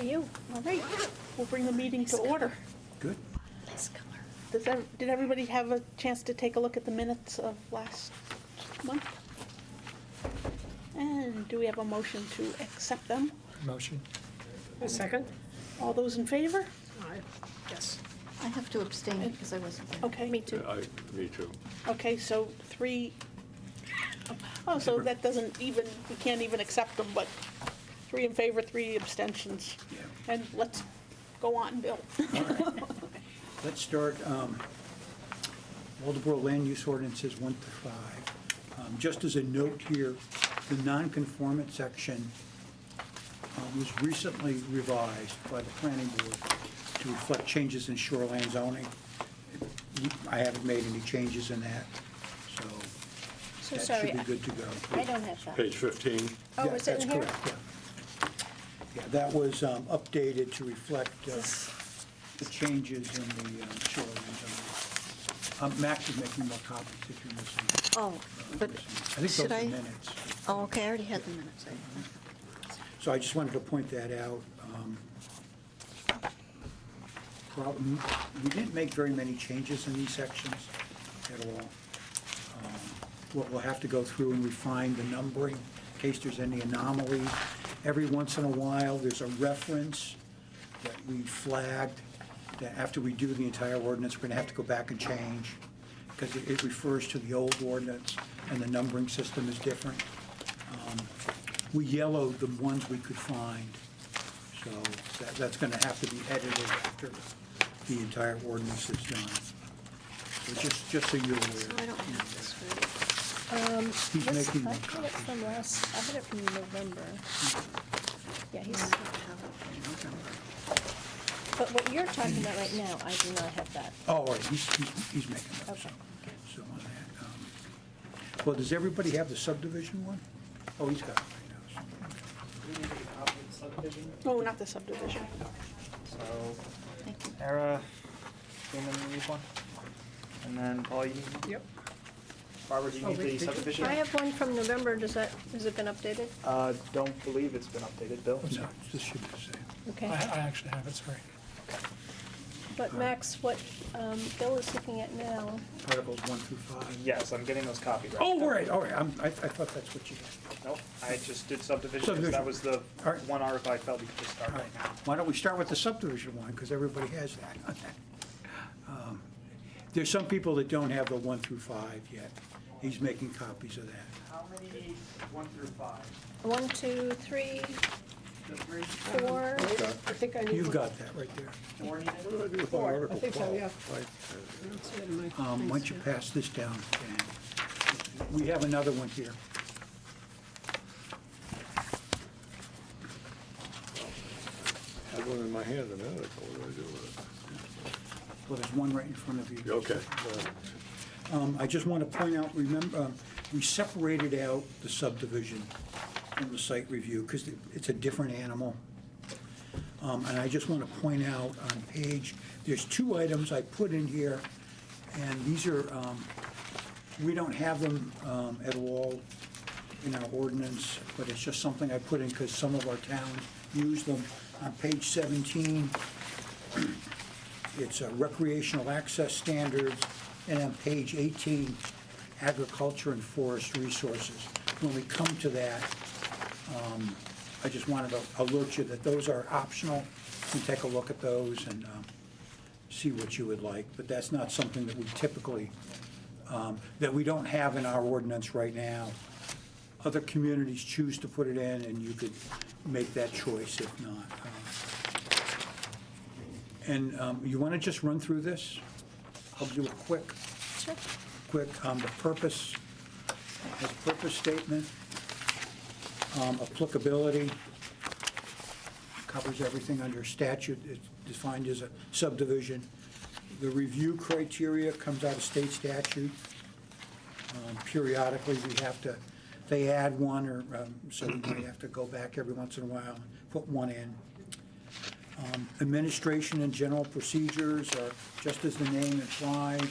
you. All right, we'll bring the meeting to order. Good. Nice color. Did everybody have a chance to take a look at the minutes of last month? And do we have a motion to accept them? Motion. A second? All those in favor? Aye. Yes. I have to abstain because I wasn't there. Okay. Me too. Me too. Okay, so three, oh, so that doesn't even, we can't even accept them, but 3 in favor, 3 abstentions. Yeah. And let's go on, Bill. Let's start, Waldeboro Land Use Ordinances 1 to 5. Just as a note here, the non-conformant section was recently revised by the planning board to reflect changes in shoreline zoning. I haven't made any changes in that, so So that sorry, should be good to go. I don't have that. Page 15. Oh, Yeah, is it in here? That's correct, yeah. Yeah, that was updated to reflect the changes in the shoreline zoning. Max is making more copies if you're missing. Oh, but I think those should are I? minutes. Oh, okay, I already had the minutes. So I just wanted to point that out. We didn't make very many changes in these sections at all. We'll have to go through and refine the numbering in case there's any anomalies. Every once in a while, there's a reference that we flagged that after we do the entire ordinance, we're going to have to go back and change because it refers to the old ordinance and the numbering system is different. We yellowed the ones we could find, so that's going to have to be edited after the entire ordinance is done. So just so you're So I aware. don't have this right. He's This- making I more had it copies. from last, I had it from November. Yeah, I he's, don't have it from November. but what you're talking about right now, I do not have that. Oh, all right, he's making those. Okay. So on that. Well, does everybody have the subdivision one? Oh, he's got it right now. We need to get a copy of the subdivision, No, not the subdivision. so Thank you. Ara, Damon, you need one? And then Paul, you need one? Yep. Barbara, do you need the subdivision? I have one from November, has it been updated? Don't believe it's been updated, Bill. No, this should be the same. Okay. I actually have it, sorry. But Max, what Bill is looking at now, Articles 1 through 5. Yes, I'm getting those copied right Oh, now. all right, I thought that's what you had. Nope, I just did subdivision, because that was the All right. one article I felt we could just start All right, right now. why don't we start with the subdivision one, because everybody has that. There's some people that don't have the 1 through 5 yet. He's making copies of that. How many need 1 through 5? 1, 2, 3, The 3? 4. I think I need. You've got that right there. 4 needed? 4. I think so, yeah. I don't see it in my Why things don't you here. pass this down, Dan? We have another one here. I have one in my hand, an article, what do I do with Well, there's one right in front of you. it? Okay. I just want to point out, remember, we separated out the subdivision from the site review because it's a different animal. And I just want to point out on page, there's 2 items I put in here, and these are, we don't have them at all in our ordinance, but it's just something I put in because some of our towns use them. On page 17, it's recreational access standards, and on page 18, agriculture and forest resources. When we come to that, I just wanted to alert you that those are optional. You can take a look at those and see what you would like, but that's not something that we typically, that we don't have in our ordinance right now. Other communities choose to put it in, and you could make that choice if not. And you want to just run through this? I'll do a quick, Sure. the purpose, has a purpose statement, applicability, covers everything under statute, it's defined as a subdivision. The review criteria comes out of state statute. Periodically, we have to, they add one, or so we might have to go back every once in a while and put one in. Administration and general procedures are, just as the name implies,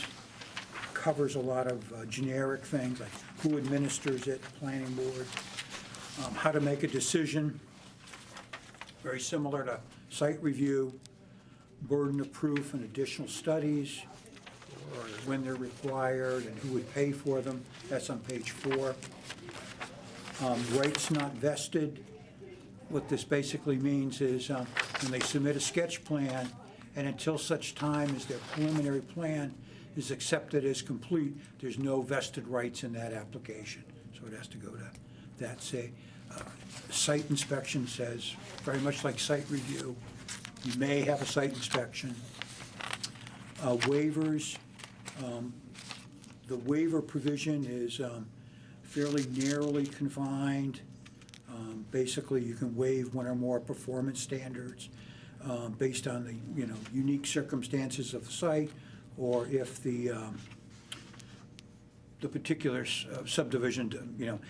covers a lot of generic things, like who administers it, planning board, how to make a decision, very similar to site review, burden of proof and additional studies, when they're required and who would pay for them. That's on page 4. Rights not vested. What this basically means is when they submit a sketch plan, and until such time as their preliminary plan is accepted as complete, there's no vested rights in that application. So it has to go to that. Say, site inspection says, very much like site review, you may have a site inspection. Waivers, the waiver provision is fairly narrowly confined. Basically, you can waive one or more performance standards based on the, unique circumstances of the site, or if the particular subdivision,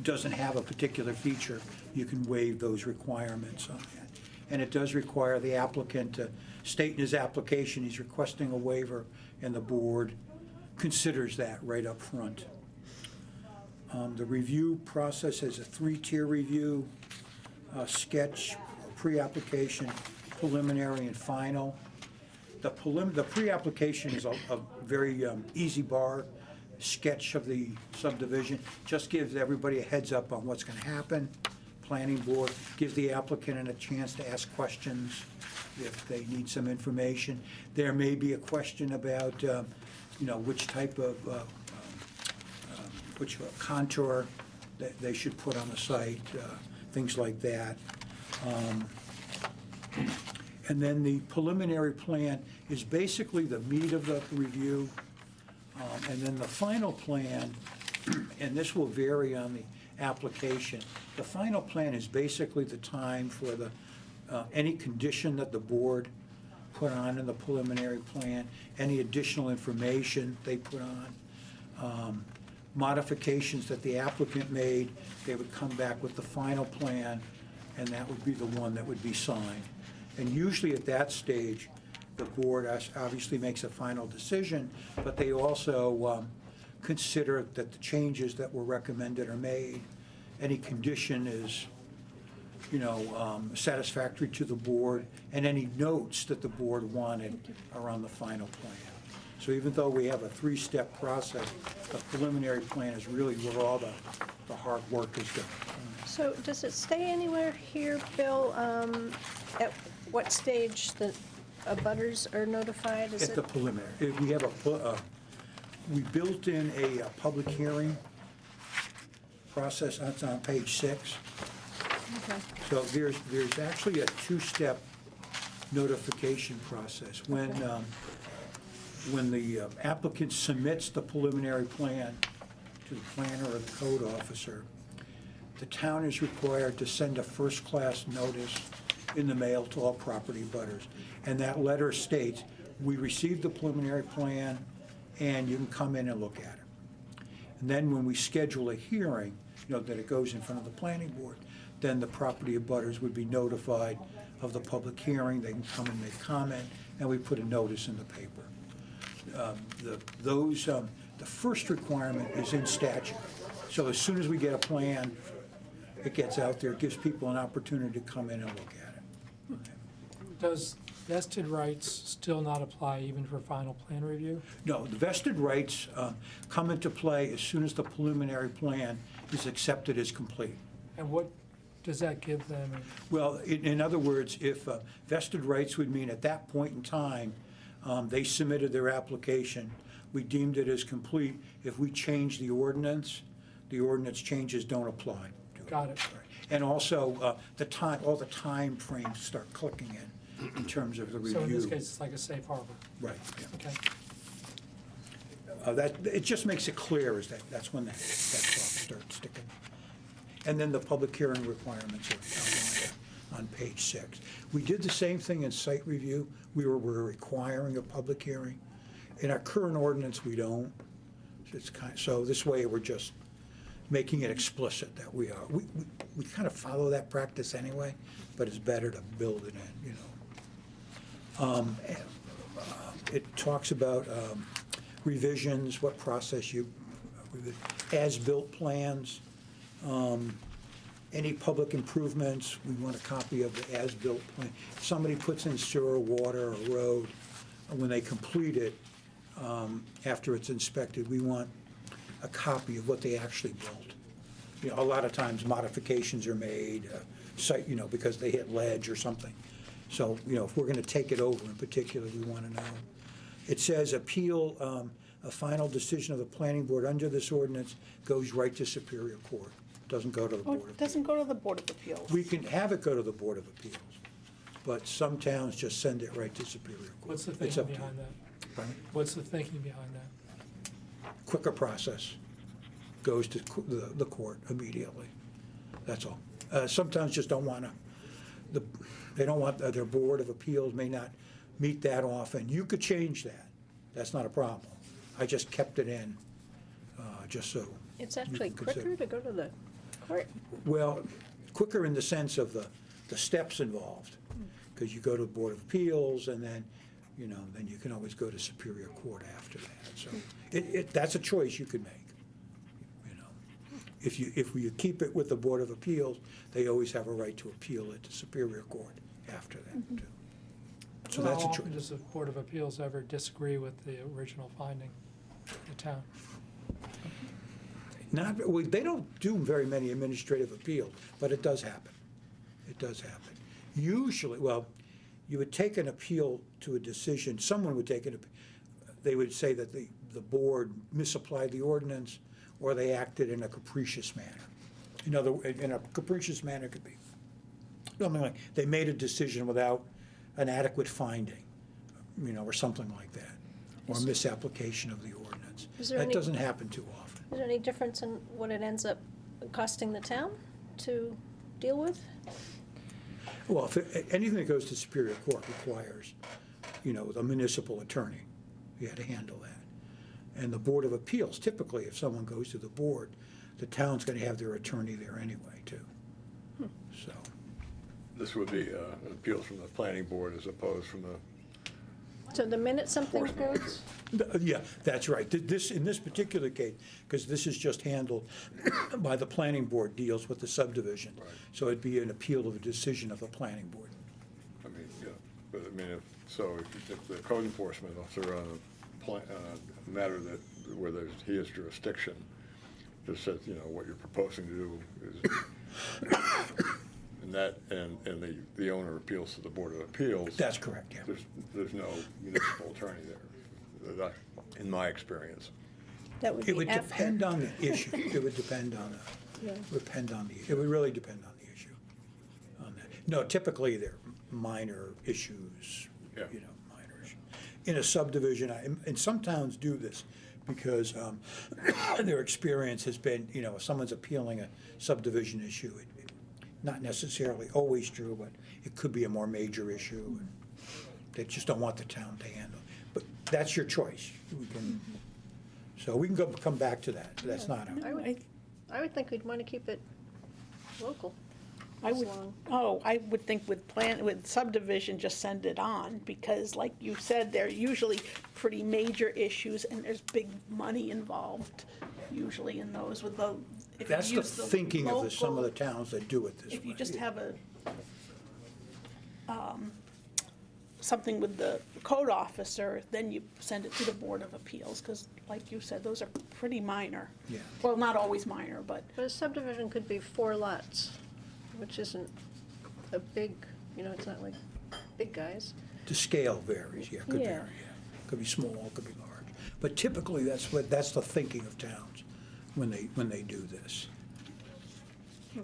doesn't have a particular feature, you can waive those requirements on that. And it does require the applicant to state in his application he's requesting a waiver, and the board considers that right up front. The review process is a 3-tier review, sketch, pre-application, preliminary, and final. The pre-application is a very easy bar. Sketch of the subdivision just gives everybody a heads up on what's going to happen. Planning board gives the applicant a chance to ask questions if they need some information. There may be a question about, which type of, which contour that they should put on the site, things like that. And then the preliminary plan is basically the meat of the review. And then the final plan, and this will vary on the application, the final plan is basically the time for the, any condition that the board put on in the preliminary plan, any additional information they put on, modifications that the applicant made, they would come back with the final plan, and that would be the one that would be signed. And usually at that stage, the board obviously makes a final decision, but they also consider that the changes that were recommended are made. Any condition is, satisfactory to the board, and any notes that the board wanted are on the final plan. So even though we have a 3-step process, the preliminary plan is really where all the hard work is done. So does it say anywhere here, Bill, at what stage the abutters are notified? Is At the it? preliminary, we have we built in a public hearing process, that's on page 6. Okay. So there's actually a 2-step notification process. When the applicant submits the preliminary plan to the planner or the code officer, the town is required to send a first-class notice in the mail to all property abutters. And that letter states, we received the preliminary plan, and you can come in and look at it. And then when we schedule a hearing, that it goes in front of the planning board, then the property abutters would be notified of the public hearing, they can come and make comment, and we put a notice in the paper. The first requirement is in statute. So as soon as we get a plan, it gets out there, it gives people an opportunity to come in and look at it. Does vested rights still not apply even for final plan review? No, the vested rights come into play as soon as the preliminary plan is accepted as complete. And what does that give them? Well, in other words, if vested rights would mean at that point in time, they submitted their application, we deemed it as complete. If we change the ordinance changes don't apply to it. Got it. And also, all the time frames start clicking in terms of the review. So in this case, it's like a safe harbor. Right, yeah. Okay. It just makes it clear that's when that clock starts ticking. And then the public hearing requirements are outlined on page 6. We did the same thing in site review. We're requiring a public hearing. In our current ordinance, we don't. So this way, we're just making it explicit that we are. We kind of follow that practice anyway, but it's better to build it in, It talks about revisions, what process as-built plans. Any public improvements, we want a copy of the as-built plan. If somebody puts in sewer, water, or road, when they complete it, after it's inspected, we want a copy of what they actually built. You know, a lot of times modifications are made, site, you know, because they hit ledge or something. So, you know, if we're gonna take it over in particular, we wanna know. It says appeal, a final decision of the planning board under this ordinance goes right to Superior Court. Doesn't go to the Oh, Board of it Appeals. doesn't go to the Board of Appeals. We can have it go to the Board of Appeals, but some towns just send it right to Superior Court. What's the It's thinking up to you. behind that? Pardon? What's the thinking behind that? Quicker process, goes to the court immediately. That's all. Some towns just don't want to, they don't want, their Board of Appeals may not meet that often. You could change that. That's not a problem. I just kept it in, just so. It's you actually can consider. quicker to go to the court. Well, quicker in the sense of the steps involved, because you go to the Board of Appeals, and then, you know, then you can always go to Superior Court after that. So that's a choice you could make, you know. If you keep it with the Board of Appeals, they always have a right to appeal it to Superior Court after that, too. So that's a How often choice. does the Board of Appeals ever disagree with the original finding of the town? Well, they don't do very many administrative appeals, but it does happen. It does happen. Usually, well, you would take an appeal to a decision, someone would take it, they would say that the board misapplied the ordinance, or they acted in a capricious manner. In a capricious manner could be something like, they made a decision without an adequate finding, you know, or something like that, or misapplication of the ordinance. Is there That any- doesn't happen too often. Is there any difference in what it ends up costing the town to deal with? Well, anything that goes to Superior Court requires, you know, the municipal attorney. You had to handle that. And the Board of Appeals, typically, if someone goes to the board, the town's gonna have their attorney there anyway, too. So, This would be an appeals from the planning board as opposed from the, So the minute something goes, yeah, that's right. In this particular case, because this is just handled by the planning board, deals with the subdivision. Right. So it'd be an appeal of a decision of the planning board. I mean, yeah, but I mean, if the code enforcement officer on a matter where he has jurisdiction, just says, you know, what you're proposing to do is, and the owner appeals to the Board of Appeals. That's correct, yeah. There's no municipal attorney there, in my experience. that would It would be after. depend on the issue. It would depend on it would really depend on the issue. On that. No, typically they're minor issues, Yeah. you know, minor issues. In a subdivision, and some towns do this because their experience has been, you know, if someone's appealing a subdivision issue, not necessarily always true, but it could be a more major issue. And they just don't want the town to handle. But that's your choice. So we can come back to that. That's not I would think we'd want to keep it local. I as would, long- I would think with subdivision, just send it on, because like you said, they're usually pretty major issues, and there's big money involved, usually in those with the, if you That's the use the thinking of some of the local- towns that do it this way. If you just have something with the code officer, then you send it to the Board of Appeals, because like you said, those are pretty minor. Yeah. Well, not always minor, but But a subdivision could be 4 lots, which isn't a big, you know, it's not like big guys. The scale varies, yeah, could Yeah. vary, yeah. Could be small, could be large. But typically, that's the thinking of towns when they do this.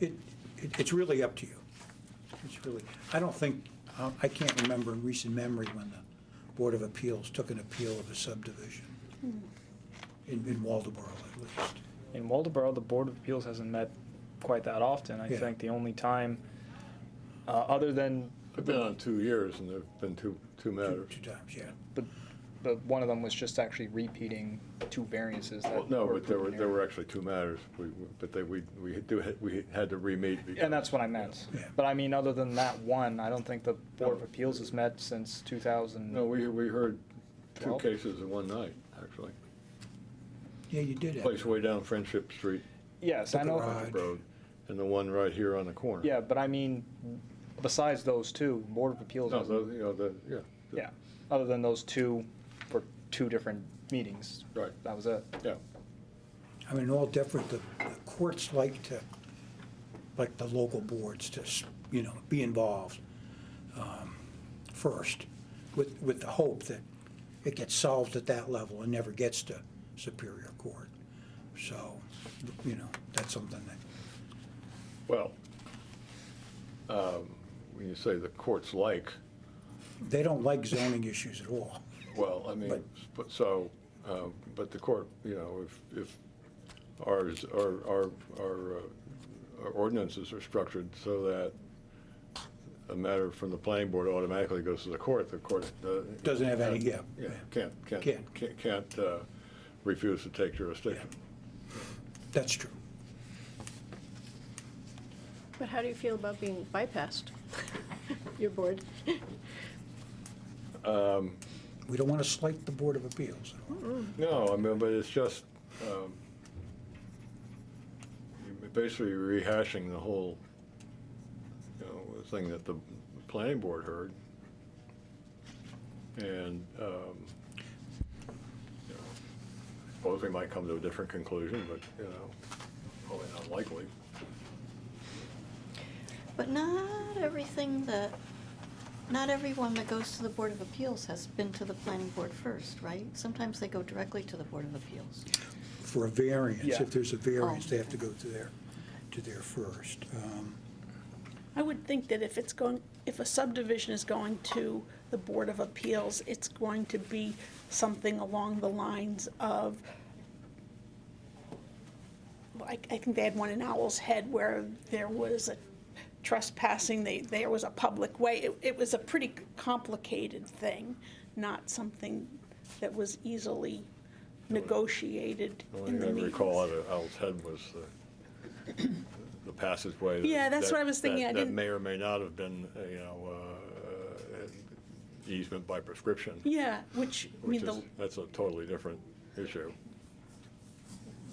It's really up to you. It's really, I don't think, I can't remember in recent memory when the Board of Appeals took an appeal of a subdivision in Waldeboro at least. In Waldeboro, the Board of Appeals hasn't met quite that often. I Yeah. think the only time, other than, I've been on 2 years, and there've been two matters. Two times, yeah. but one of them was just actually repeating 2 variances that Well, no, were but there proven were actually 2 matters, we had to re-meet. because- And that's what I meant. Yeah. But I mean, other than that one, I don't think the Board of Appeals has met since 2000. No, we heard 2 12? cases in one night, actually. Yeah, you did have. Place way down Friendship Street, Yes, I know. Garage. Road, and the one right here on the corner. Yeah, but I mean, besides those two, Board of Appeals No, doesn't, you know, yeah. yeah, other than those two for two different meetings. Right. That was it. Yeah, I mean, all different, the courts like the local boards to, be involved first, with the hope that it gets solved at that level and never gets to Superior Court. So, that's something that, well, when you say the courts like, they don't like zoning issues at all. well, I mean, But- but the court, if our ordinances are structured so that a matter from the planning board automatically goes to the court Doesn't have any, Yeah, can't refuse to take jurisdiction. That's true. But how do you feel about being bypassed, your board? We don't want to slight the Board of Appeals at all. No, I mean, but it's just, you're basically rehashing the whole, thing that the planning board heard. And, suppose we might come to a different conclusion, but, probably not likely. But not everything not everyone that goes to the Board of Appeals has been to the planning board first, right? Sometimes they go directly to the Board of Appeals. For a variance, Yeah. if there's a variance, Oh, they have to okay. go to their first. I would think that if a subdivision is going to the Board of Appeals, it's going to be something along the lines of, I think they had one in Owl's Head where there was a trespassing, there was a public way. It was a pretty complicated thing, not something that was easily negotiated The in only the thing I meetings. recall out of Owl's Head was the passageway. Yeah, that's what I was thinking. I That didn't- may or may not have been, easement by prescription. Yeah, which, I Which mean, is, that's a totally different issue.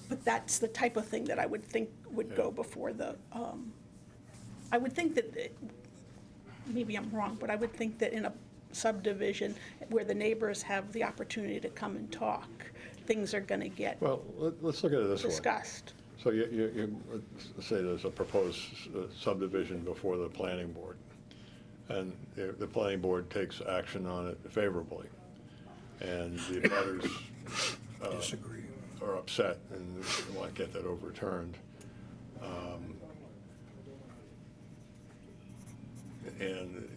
but that's the type of thing that I would think would go Yeah. before I would think that, maybe I'm wrong, but I would think that in a subdivision where the neighbors have the opportunity to come and talk, things are gonna get Well, let's look at it this way. discussed. So let's say there's a proposed subdivision before the planning board, and the planning board takes action on it favorably, and the abutters Disagree. are upset and want to get that overturned. And,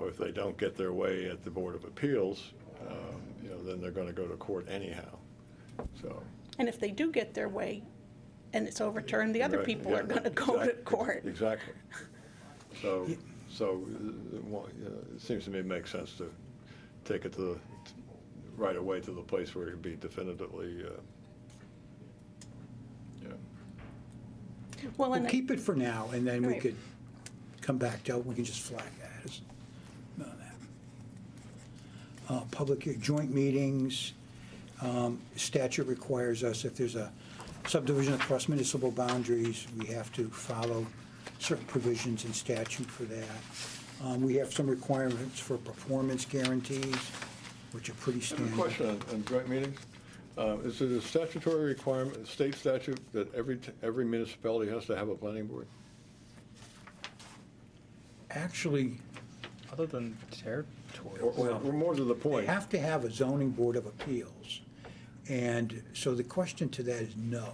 if they don't get their way at the Board of Appeals, then they're going to go to court anyhow, so. And if they do get their way and it's overturned, the other Right, people are yeah, gonna go to exact- court. Exactly. So, it seems to me it makes sense to take it right away to the place where it can be definitively, Well, We'll and keep it for now, and then we Right. could come back to, we can just flag that as none of that. Public joint meetings, statute requires us, if there's a subdivision across municipal boundaries, we have to follow certain provisions in statute for that. We have some requirements for performance guarantees, which are pretty I have a standard. question on joint meetings. Is it a statutory requirement, a state statute, that every municipality has to have a planning board? Actually, Other than territory. Or more to the they point, have to have a zoning board of appeals. And so the question to that is no.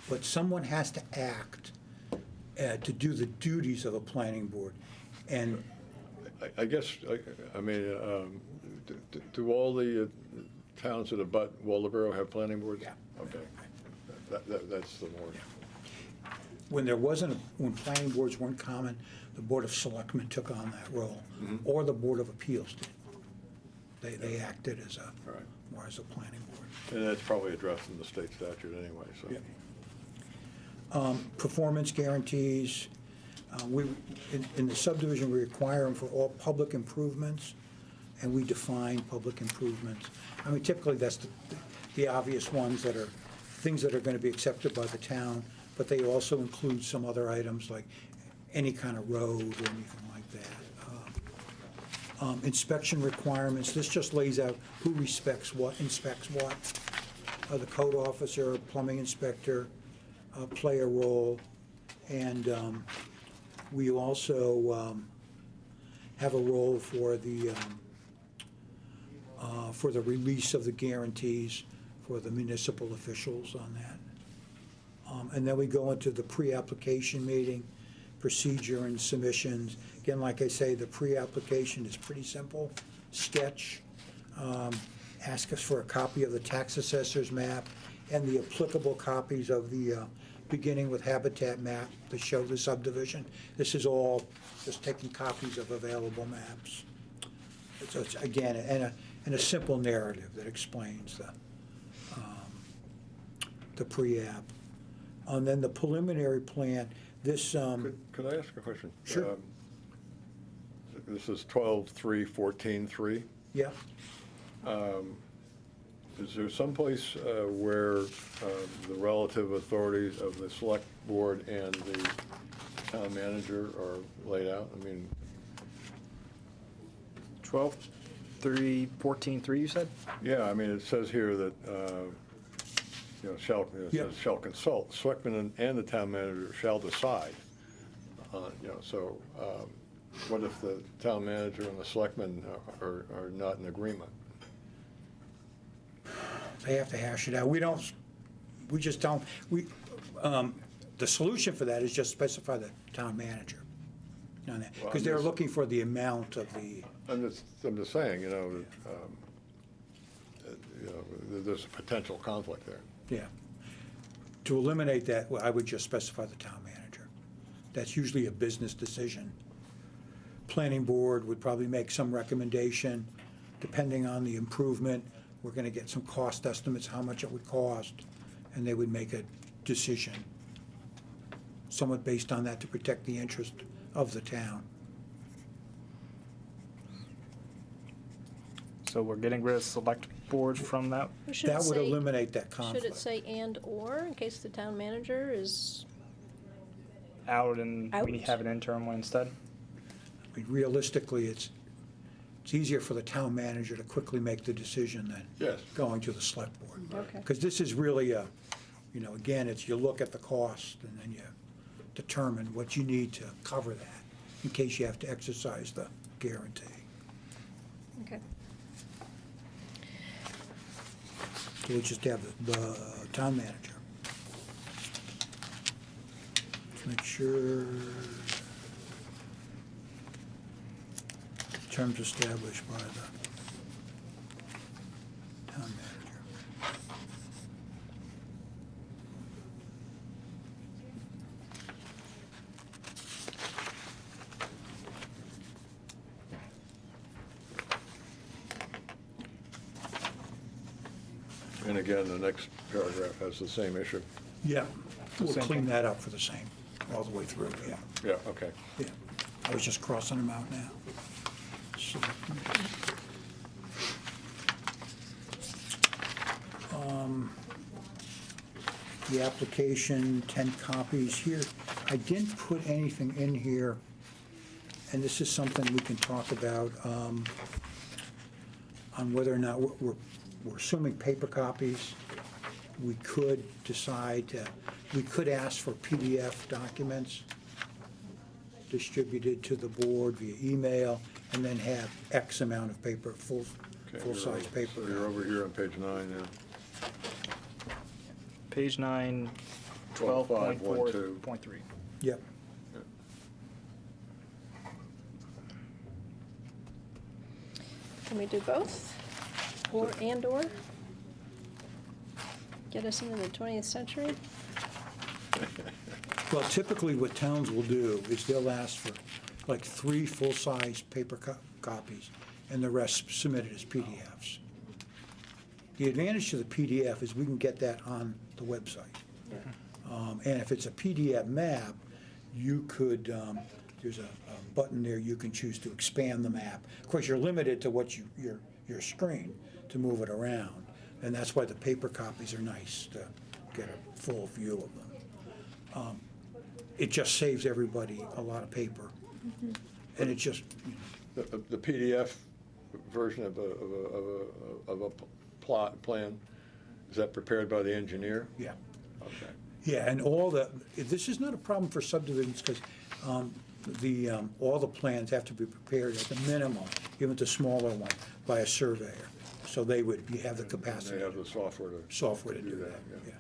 But someone has to act to do the duties of a planning board. And I guess, I mean, do all the towns that abut Waldeboro have planning boards? Yeah. Okay. That's the more. when planning boards weren't common, the Board of Selectmen took on that role, or the Board of Appeals did. They acted as Right. more as a planning board. And that's probably addressed in the state statute anyway, so. Yeah. Performance guarantees, in the subdivision, we require them for all public improvements, and we define public improvements. I mean, typically, that's the obvious ones that are, things that are gonna be accepted by the town, but they also include some other items like any kind of road or anything like that. Inspection requirements, this just lays out who inspects what. The code officer, plumbing inspector play a role, and we also have a role for the release of the guarantees for the municipal officials on that. And then we go into the pre-application meeting, procedure and submissions. Again, like I say, the pre-application is pretty simple. Sketch, ask us for a copy of the tax assessor's map and the applicable copies of the beginning with habitat map to show the subdivision. This is all just taking copies of available maps. It's again, and a simple narrative that explains the pre-app. And then the preliminary plan, this, Could I ask a question? Sure. This is 12/3/14/3. yeah, Is there someplace where the relative authorities of the select board and the town manager are laid out? I mean, 12/3/14/3, you said? yeah, I mean, it says here that, it Yeah. says shall consult, selectmen and the town manager shall decide. So what if the town manager and the selectmen are not in agreement? they have to hash it out. We just don't, the solution for that is just specify the town manager on that. Well, Because I'm they're just- looking for the amount of the, I'm just saying, there's a potential conflict there. yeah. To eliminate that, well, I would just specify the town manager. That's usually a business decision. Planning board would probably make some recommendation, depending on the improvement. We're gonna get some cost estimates, how much it would cost, and they would make a decision, somewhat based on that to protect the interest of the town. So we're getting rid of select board from that? Or should it That would say- eliminate that Should conflict. it say and/or in case the town manager is, Out and we Out. have an interim one instead? I mean, realistically, it's easier for the town manager to quickly make the decision than Yes. going to the select board. okay. Because this is really a, again, it's you look at the cost and then you determine what you need to cover that in case you have to exercise the guarantee. Okay. So we just have the town manager. Let's make sure. Terms established by the town manager. And again, the next paragraph has the same issue. Yeah, we'll Same clean thing. that up for the same, all the way through, yeah. Yeah, okay. Yeah, I was just crossing them out now. So, The application, 10 copies here. I didn't put anything in here, and this is something we can talk about, on whether or not we're assuming paper copies. We could decide, we could ask for PDF documents distributed to the board via email, and then have X amount of paper, Okay, full-size you're- paper. So you're over here on page 9 now. Page 9, 12.5.1.2. 12.4.3. Yep. Can we do both? Or and/or? Get us into the 20th century? Well, typically what towns will do is they'll ask for like 3 full-size paper copies, and the rest submitted as PDFs. The advantage to the PDF is we can get that on the website. And if it's a PDF map, you could, there's a button there, you can choose to expand the map. Of course, you're limited to what your screen to move it around, and that's why the paper copies are nice, to get a full view of them. it just saves everybody a lot of paper. And it just, The PDF version of a plot plan, is that prepared by the engineer? yeah. Okay. Yeah, and this is not a problem for subdivisions, because all the plans have to be prepared at the minimum, even the smaller one, by a surveyor. So you have the capacity. They have the software Software to do that, yeah.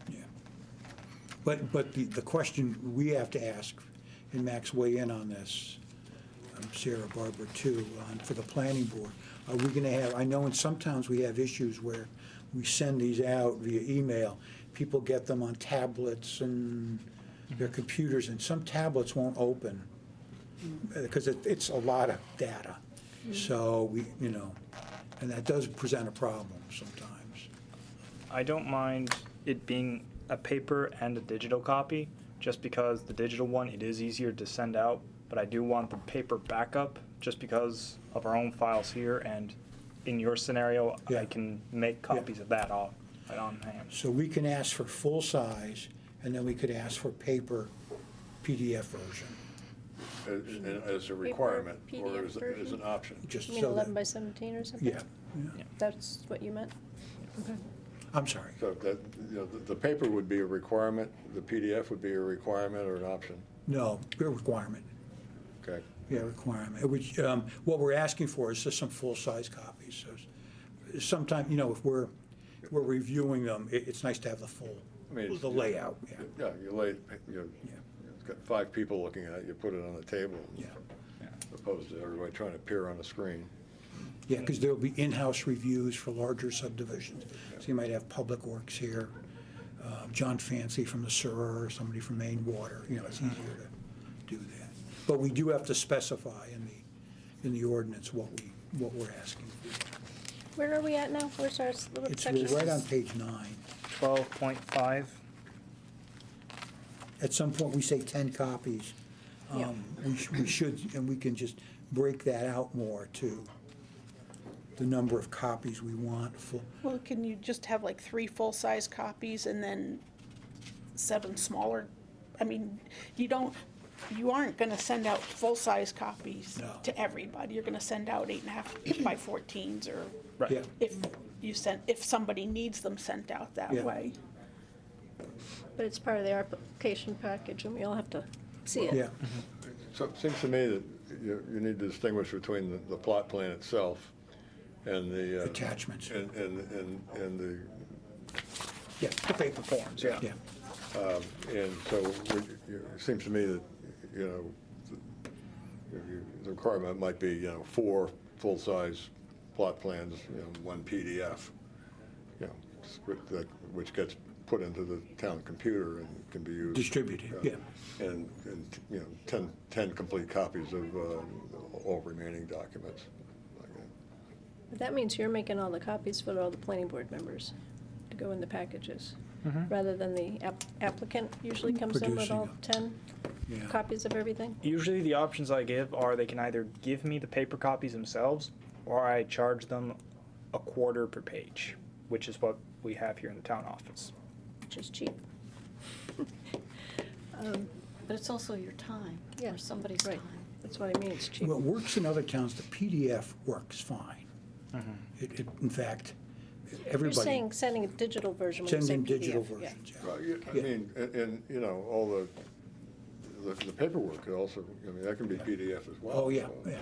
yeah. But the question we have to ask, and Max weigh in on this, Sarah, Barbara too, for the planning board, are we gonna have, I know in some towns we have issues where we send these out via email, people get them on tablets and their computers, and some tablets won't open, because it's a lot of data. So and that does present a problem sometimes. I don't mind it being a paper and a digital copy, just because the digital one, it is easier to send out, but I do want the paper backup, just because of our own files here, and in your scenario, Yeah. I can make copies of that on hand. So we can ask for full size, and then we could ask for paper PDF version, As a requirement, or PDF as version? an option? just You mean so 11 by that, 17 or something? yeah. That's what you meant? Okay. I'm sorry. So that, the paper would be a requirement, the PDF would be a requirement or an option? No, a requirement. Okay. Yeah, requirement, which, what we're asking for is just some full-size copies. So sometimes, if we're reviewing them, it's nice to have the full, I mean, the layout, yeah. Yeah, it's got 5 people looking at it, you put it on the table. Yeah. As opposed to everybody trying to appear on the screen. Yeah, because there'll be in-house reviews for larger subdivisions. So you might have Public Works here, John Fancy from the SUR, or somebody from Maine Water, it's easier to do that. But we do have to specify in the ordinance what we're asking for. Where are we at now? Where's our little It's section? right on page 9. 12.5. At some point, we say 10 copies. Yeah. We should, and we can just break that out more to the number of copies we want. Well, can you just have like 3 full-size copies and then 7 smaller? I mean, you aren't gonna send out full-size copies No. to everybody. You're gonna send out 8.5 by 14s, or Right. Yeah, if somebody needs them sent out that Yeah. way. But it's part of the application package, and we all have to see it. yeah, So it seems to me that you need to distinguish between the plot plan itself and the. Attachments. And the, yeah, The paper forms, yeah. yeah. and so it seems to me that, the requirement might be, 4 full-size plot plans, 1 PDF, which gets put into the town computer and can be used. Distributed, yeah. And 10 complete copies of all remaining documents. like that. But that means you're making all the copies for all the planning board members to go in the packages, rather than the applicant usually comes in with all Producing 10 Yeah. copies of everything? Usually the options I give are they can either give me the paper copies themselves, or I charge them a quarter per page, which is what we have here in the town office. Which is cheap. But it's also your time, Yeah, or somebody's right. time. That's what I mean, it's cheap. What works in other towns, the PDF works fine. In fact, You're everybody. saying sending a digital version when you say Sending PDF. digital yeah. versions, yeah. Well, I Yeah. mean, and all the paperwork could also, that can be PDF as well. Oh, yeah, so, yeah.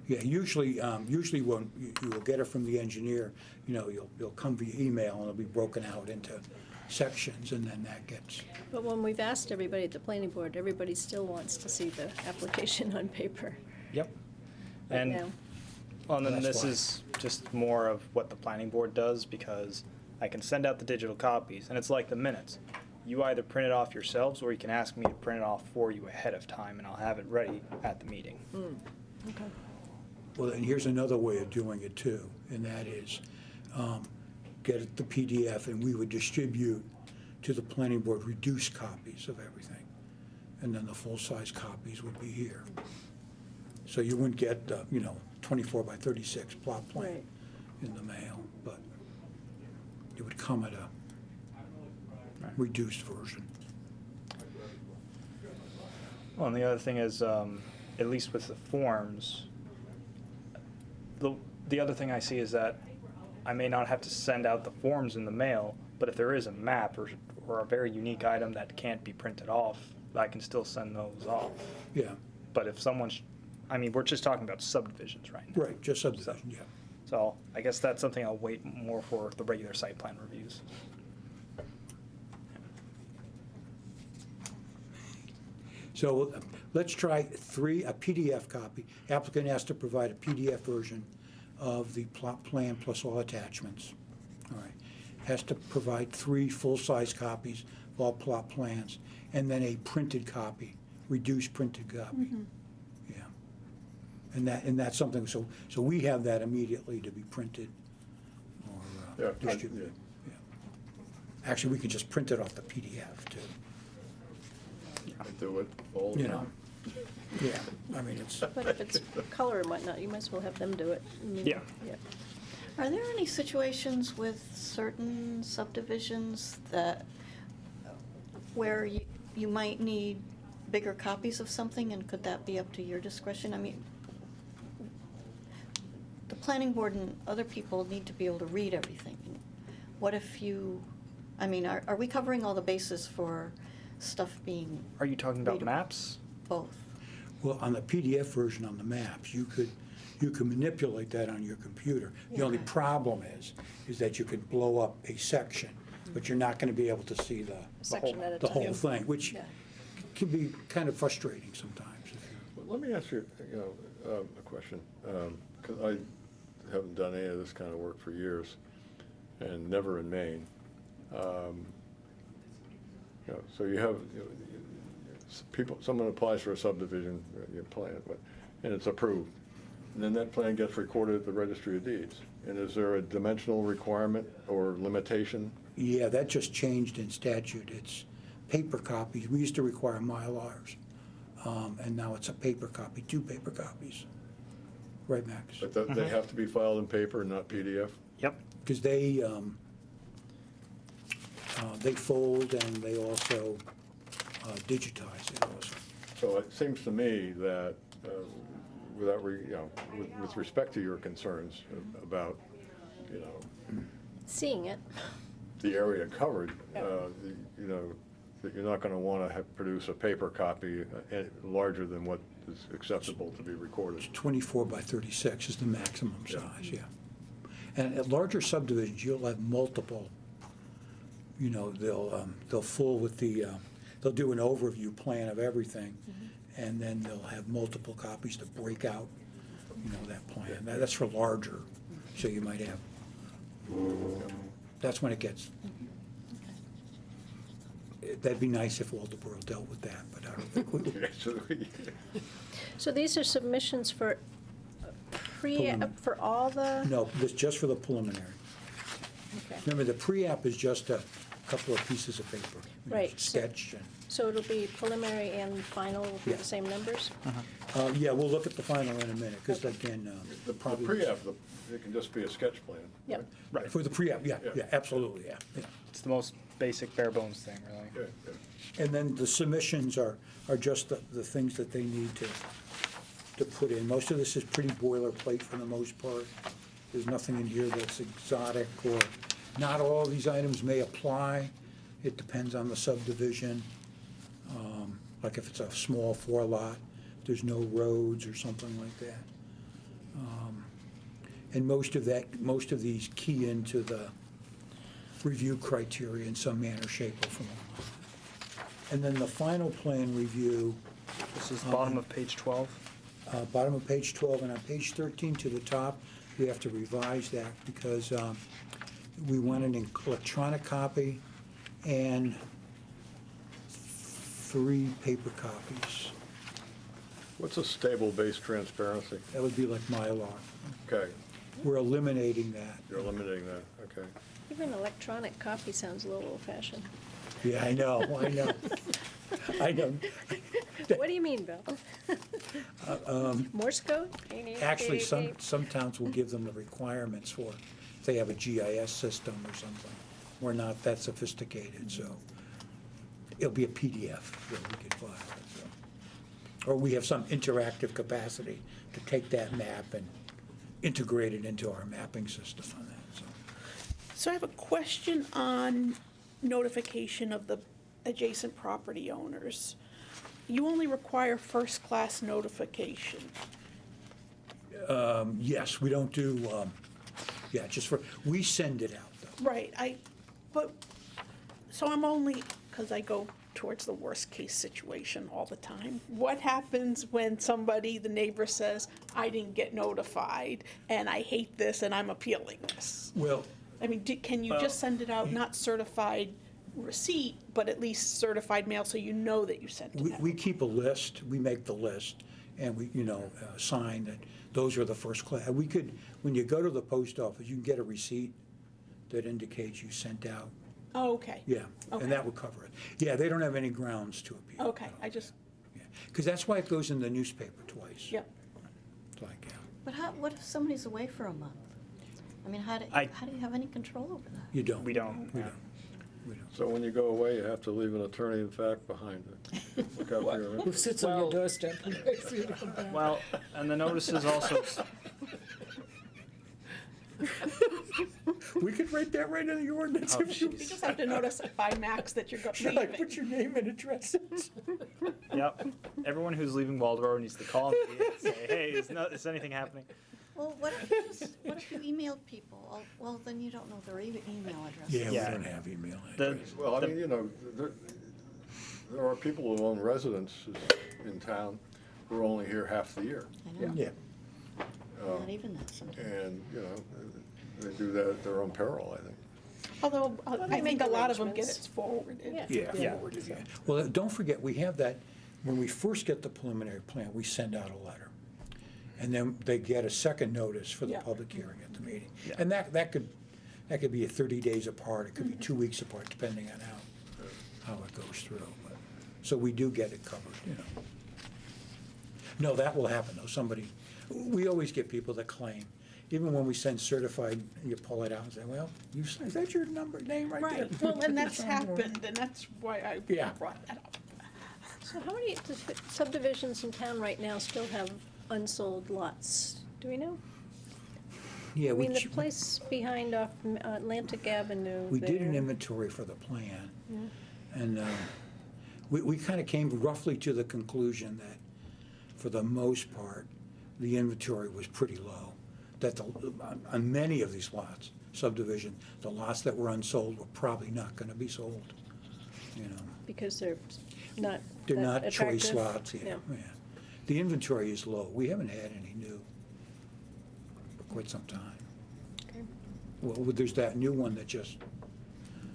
Yeah, usually when you will get it from the engineer, you'll come via email, and it'll be broken out into sections, and then that gets, But when we've asked everybody at the planning board, everybody still wants to see the application on paper Yep. right And now. well, then That's this why. is just more of what the planning board does, because I can send out the digital copies, and it's like the minutes. You either print it off yourselves, or you can ask me to print it off for you ahead of time, and I'll have it ready at the meeting. Okay. well, and here's another way of doing it too, and that is, get the PDF, and we would distribute to the planning board reduced copies of everything. And then the full-size copies would be here. So you wouldn't get, 24 by 36 plot plan Right. in the mail, but it would come at a reduced version. Well, and the other thing is, at least with the forms, the other thing I see is that I may not have to send out the forms in the mail, but if there is a map or a very unique item that can't be printed off, I can still send those off. Yeah, But if someone's, I mean, we're just talking about subdivisions right now. right, just subdivision, yeah. So I guess that's something I'll wait more for the regular site plan reviews. So let's try a PDF copy. Applicant has to provide a PDF version of the plot plan plus all attachments. All right. Has to provide 3 full-size copies of all plot plans, and then a printed copy, reduced printed copy. Yeah. And that's something, so we have that immediately to be printed or Yeah, distributed. Yeah. Actually, we could just print it off the PDF too. I do it all the You know. time. Yeah, I mean, it's, But if it's color and whatnot, you might as well have them do it. I mean, Yeah. Are there any situations with certain subdivisions that, where you might need bigger copies of something, and could that be up to your discretion? I mean, the planning board and other people need to be able to read everything. What if you, I mean, are we covering all the bases for stuff being Are you talking about Readable. maps? both? well, on the PDF version on the maps, you could manipulate that on your computer. The only problem is that you could blow up a section, but you're not gonna be able to see Section at a the whole time. thing, which Yeah. can be kind of frustrating sometimes. if you- Well, let me ask you, a question, because I haven't done any of this kind of work for years, and never in Maine. So you have, someone applies for a subdivision, plan, and it's approved. And then that plan gets recorded at the Registry of Deeds. And is there a dimensional requirement or limitation? Yeah, that just changed in statute. It's paper copies. We used to require Mylars, and now it's a paper copy, 2 paper copies. Right, Max? But they have to be filed in paper and not PDF? Yep. Because they fold and they also digitize it also. So it seems to me that, without, with respect to your concerns about, Seeing it. the area covered, Yeah. that you're not gonna wanna produce a paper copy larger than what is acceptable to be recorded. 24 by 36 is the maximum size, yeah. And at larger subdivisions, you'll have multiple, they'll full with they'll do an overview plan of everything, and then they'll have multiple copies to break out, that plan. That's for larger, so you might have, that's when it gets, that'd be nice if Waldeboro dealt with that, but I don't think we would. So these are submissions for for all the? No, this just for the preliminary. Okay. Remember, the pre-app is just a couple of pieces of paper. Right, so- Sketch and, So it'll be preliminary and final will be Yeah. the same numbers? yeah, we'll look at the final in a minute, because again, The pre-app, it can just be a sketch plan. Yep. Right. for the pre-app, yeah, Yeah. yeah, absolutely, yeah. It's the most basic bare bones thing, really. Yeah, yeah. And then the submissions are just the things that they need to put in. Most of this is pretty boilerplate for the most part. There's nothing in here that's exotic, or not all of these items may apply. It depends on the subdivision. Like if it's a small 4-lot, there's no roads or something like that. And most of these key into the review criteria in some manner, shape, or form. And then the final plan review, This is the bottom of page 12. bottom of page 12, and on page 13 to the top, we have to revise that because we want an electronic copy and 3 paper copies. What's a stable base transparency? That would be like Mylar. Okay, We're eliminating that. you're eliminating that, okay. Even electronic copy sounds a little old-fashioned. Yeah, I know. I know. What do you mean, Bill? Morse code? Actually, some towns will give them the requirements for, if they have a GIS system or something. We're not that sophisticated, so it'll be a PDF that we can file, so. or we have some interactive capacity to take that map and integrate it into our mapping system on that, so. So I have a question on notification of the adjacent property owners. You only require first-class notification. Yes, we don't do, just we send it out, though. Right, so I'm only, because I go towards the worst-case situation all the time. What happens when somebody, the neighbor says, I didn't get notified, and I hate this, and I'm appealing this? Well, I mean, can you just send it out, not certified receipt, but at least certified mail, so you know that you sent it out? we keep a list, we make the list, and we, sign that those are the first class. We could, when you go to the post office, you can get a receipt that indicates you sent out. Oh, okay. Yeah, Okay. and that would cover it. Yeah, they don't have any grounds to appeal. Okay, I just, Because that's why it goes in the newspaper twice. yep. It's like, But what if somebody's away for a month? I mean, how do you have any control over that? you don't. We don't. We yeah. don't. We don't. So when you go away, you have to leave an attorney in fact behind it. Look out for your- Who sits on your doorstep and waits for you to come back? Well, and the notices also, We could write that right in the ordinance Oh, if you. You just have to notify Max that you're Should I leaving. put your name and address in? yep, everyone who's leaving Waldeboro needs to call me and say, hey, is anything happening? Well, what if you emailed people? Well, then you don't know their email address. Yeah, we Yeah. don't have email The- address. Well, I mean, there are people who own residences in town who are only here half the year. I know, Yeah, not even that sometimes. And, they do that at their own peril, I think. Although, they I think make a lot of them get arrangements. it forwarded. Yeah. yeah. Yeah. forwarded, yeah. Well, don't forget, we have that, when we first get the preliminary plan, we send out a letter. And then they get a second notice for the Yeah. public hearing at the meeting. Yeah. And that could be 30 days apart, it could be 2 weeks apart, depending on how it goes through. But so we do get it covered, No, that will happen, though. We always get people that claim, even when we send certified, you pull it out and say, well, is that your name right there? Right, well, and that's happened, and that's why I Yeah. brought that up. So how many subdivisions in town right now still have unsold lots? Do we know? Yeah, I mean, the place behind off Atlantic Avenue. we did an there. inventory for the plan. And we kind of came roughly to the conclusion that, for the most part, the inventory was pretty low. That on many of these lots, subdivision, the lots that were unsold were probably not going to be sold, Because they're not They're that not choice attractive. lots, yeah. The inventory is low. We haven't had any new for quite some time. Okay. Well, there's that new one that just,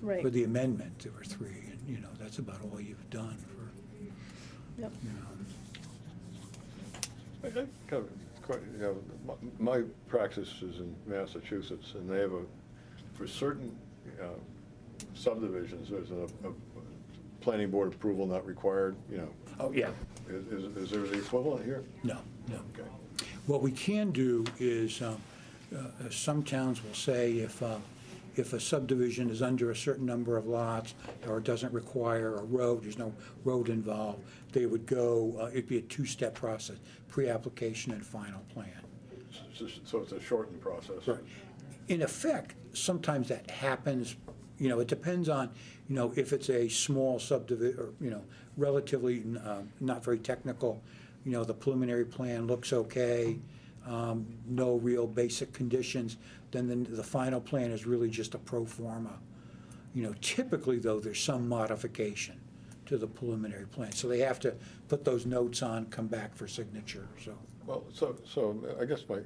Right, for the amendment, there were 3, and, that's about all you've done for, yep. I think kind of, my practice is in Massachusetts, and they have for certain subdivisions, there's a planning board approval not required, oh, yeah, Is there the equivalent here? no. Okay. What we can do is, some towns will say if a subdivision is under a certain number of lots or doesn't require a road, there's no road involved, they would go, it'd be a 2-step process, pre-application and final plan. So it's a shortened process? Right. In effect, sometimes that happens, it depends on, if it's a small subdivision, or, relatively not very technical, the preliminary plan looks okay, no real basic conditions, then the final plan is really just a pro forma. Typically, though, there's some modification to the preliminary plan, so they have to put those notes on, come back for signature, so. Well, so I guess what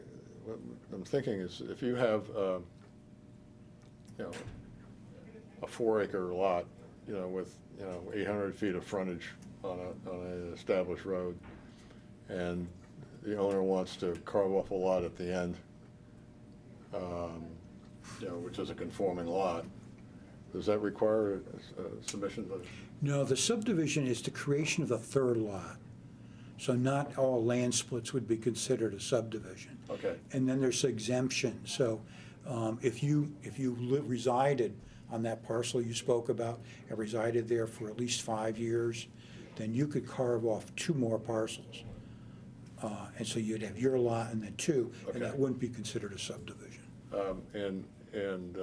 I'm thinking is if you have, a 4-acre lot, with, 800 feet of frontage on an established road, and the owner wants to carve off a lot at the end, which is a conforming lot, does that require a submission of? No, the subdivision is the creation of the 3rd lot, so not all land splits would be considered a subdivision. Okay. And then there's exemptions, so if you resided on that parcel you spoke about, and resided there for at least 5 years, then you could carve off 2 more parcels. And so you'd have your lot and then 2, and that Okay. wouldn't be considered a subdivision. And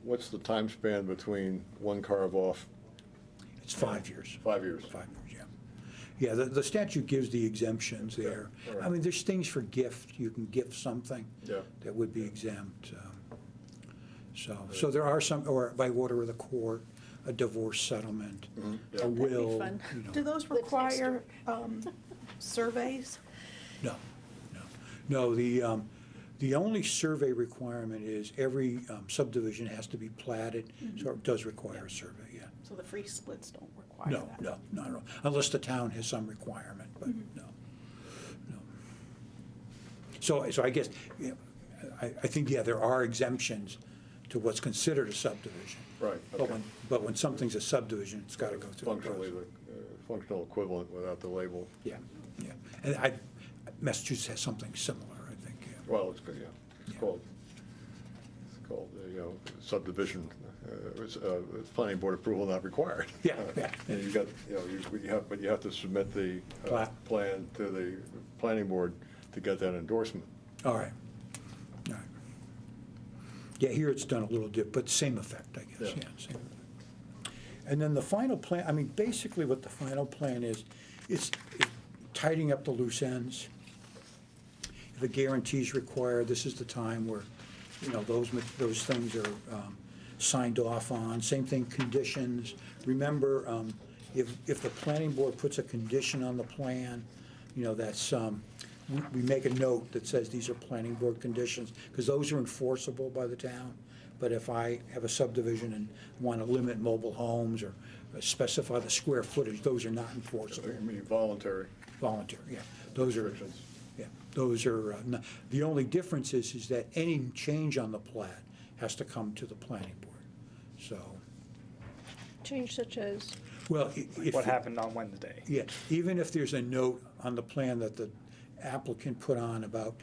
what's the time span between one carve off? It's 5 years. 5 years. 5 years, yeah. Yeah, the statute gives the exemptions there. all right. I mean, there's things for gift, you can gift something Yeah. that would be exempt. So there are some, or by order of the court, a divorce settlement, Yeah. a will, fun. you know. Do those require surveys? No, no. No, the only survey requirement is every subdivision has to be platted, so it does require a survey, yeah. So the free splits don't require No, that? no, not at all, unless the town has some requirement, but no, no. So I guess, yeah, I think, yeah, there are exemptions to what's considered a subdivision. Right, But okay. when something's a subdivision, it's gotta go through. the Functionally, process. the functional equivalent without the label. Yeah, yeah. And Massachusetts has something similar, I think, yeah. Well, it's, yeah, it's Yeah. called, subdivision, planning board approval not required. Yeah, yeah. And you got, but you have to submit the Plat. plan to the planning board to get that endorsement. All right, all right. Yeah, here it's done a little but same effect, I guess, Yeah. yeah, same. And then the final plan, I mean, basically what the final plan is, it's tidying up the loose ends. If a guarantee is required, this is the time where, those things are signed off on. Same thing, conditions. Remember, if the planning board puts a condition on the plan, that's, we make a note that says these are planning board conditions, because those are enforceable by the town. But if I have a subdivision and want to limit mobile homes or specify the square footage, those are not enforceable. I mean, voluntary Voluntary, yeah. Those are, restrictions. yeah, those are, the only difference is that any change on the plat has to come to the planning board. So, Change such as, well, if. What happened on Wednesday? Yeah, even if there's a note on the plan that the applicant put on about,